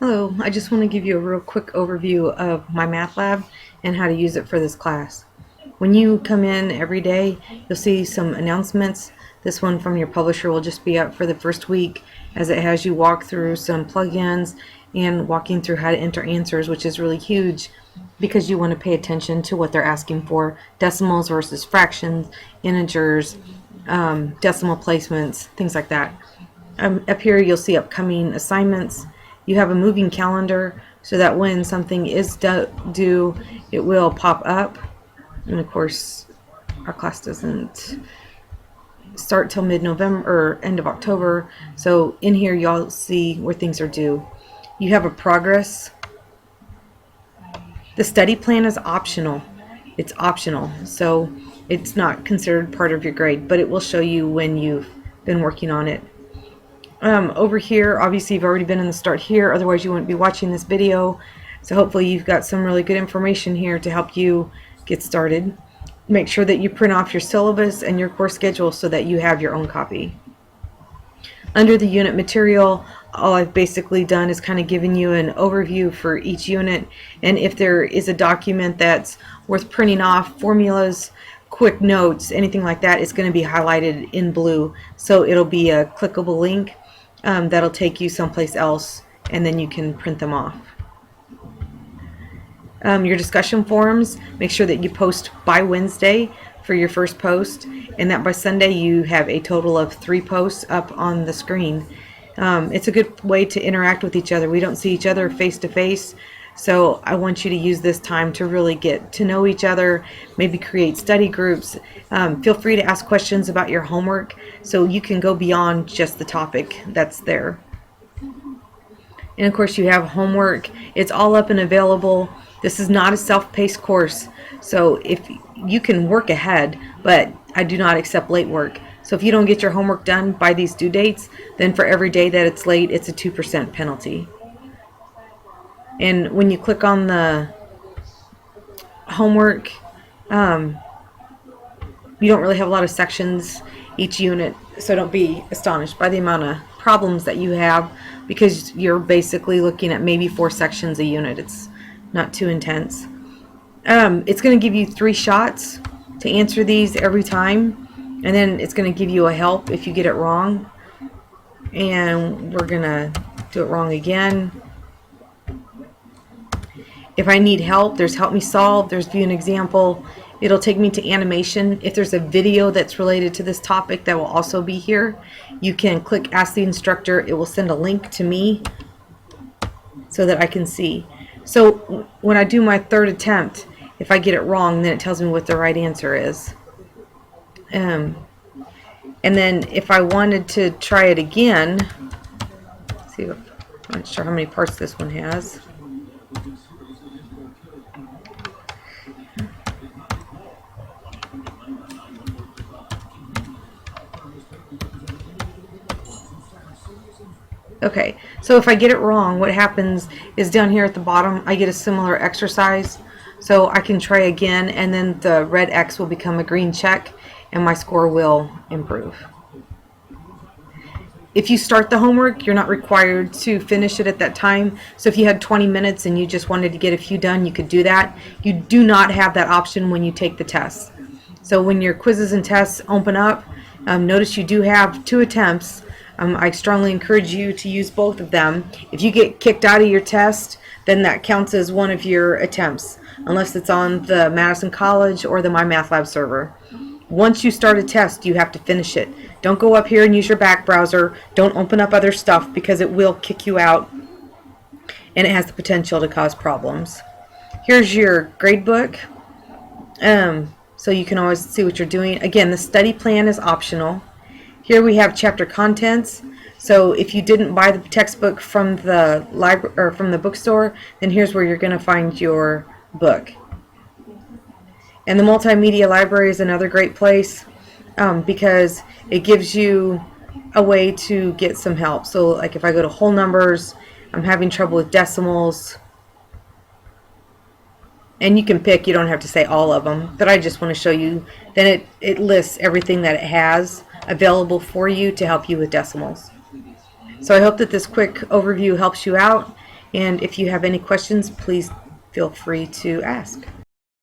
Hello, I just want to give you a real quick overview of my math lab and how to use it for this class. When you come in every day, you'll see some announcements. This one from your publisher will just be up for the first week, as it has you walk through some plugins and walking through how to enter answers, which is really huge because you want to pay attention to what they're asking for: decimals versus fractions, integers, decimal placements, things like that. Up here you'll see upcoming assignments. You have a moving calendar so that when something is due, it will pop up. And of course, our class doesn't start till mid-November or end of October. So in here y'all see where things are due. You have a progress. The study plan is optional. It's optional, so it's not considered part of your grade, but it will show you when you've been working on it. Over here, obviously you've already been in the start here, otherwise you wouldn't be watching this video. So hopefully you've got some really good information here to help you get started. Make sure that you print off your syllabus and your course schedule so that you have your own copy. Under the unit material, all I've basically done is kind of given you an overview for each unit, and if there is a document that's worth printing off, formulas, quick notes, anything like that, it's going to be highlighted in blue, so it'll be a clickable link that'll take you someplace else, and then you can print them off. Your discussion forums, make sure that you post by Wednesday for your first post, and that by Sunday you have a total of 3 posts up on the screen. It's a good way to interact with each other. We don't see each other face to face, so I want you to use this time to really get to know each other, maybe create study groups. Feel free to ask questions about your homework so you can go beyond just the topic that's there. And of course you have homework. It's all up and available. This is not a self-paced course, so if you can work ahead, but I do not accept late work. So if you don't get your homework done by these due dates, then for every day that it's late, it's a 2% penalty. And when you click on the homework, you don't really have a lot of sections each unit, so don't be astonished by the amount of problems that you have, because you're basically looking at maybe 4 sections a unit. It's not too intense. It's going to give you 3 shots to answer these every time, and then it's going to give you a help if you get it wrong, and we're going to do it wrong again. If I need help, there's help me solve, there's view an example. It'll take me to animation. If there's a video that's related to this topic, that will also be here. You can click ask the instructor. It will send a link to me so that I can see. So when I do my 3rd attempt, if I get it wrong, then it tells me what the right answer is. And then if I wanted to try it again, let's see, I'm not sure how many parts this one has. Okay, so if I get it wrong, what happens is down here at the bottom, I get a similar exercise. So I can try again, and then the red X will become a green check, and my score will improve. If you start the homework, you're not required to finish it at that time. So if you had 20 minutes and you just wanted to get a few done, you could do that. You do not have that option when you take the test. So when your quizzes and tests open up, notice you do have 2 attempts. I strongly encourage you to use both of them. If you get kicked out of your test, then that counts as one of your attempts, unless it's on the Madison College or the My Math Lab server. Once you start a test, you have to finish it. Don't go up here and use your back browser. Don't open up other stuff, because it will kick you out, and it has the potential to cause problems. Here's your grade book, so you can always see what you're doing. Again, the study plan is optional. Here we have chapter contents. So if you didn't buy the textbook from the library or from the bookstore, then here's where you're going to find your book. And the multimedia library is another great place because it gives you a way to get some help. So like if I go to whole numbers, I'm having trouble with decimals, and you can pick, you don't have to say all of them, but I just want to show you. Then it lists everything that it has available for you to help you with decimals. So I hope that this quick overview helps you out. And if you have any questions, please feel free to ask.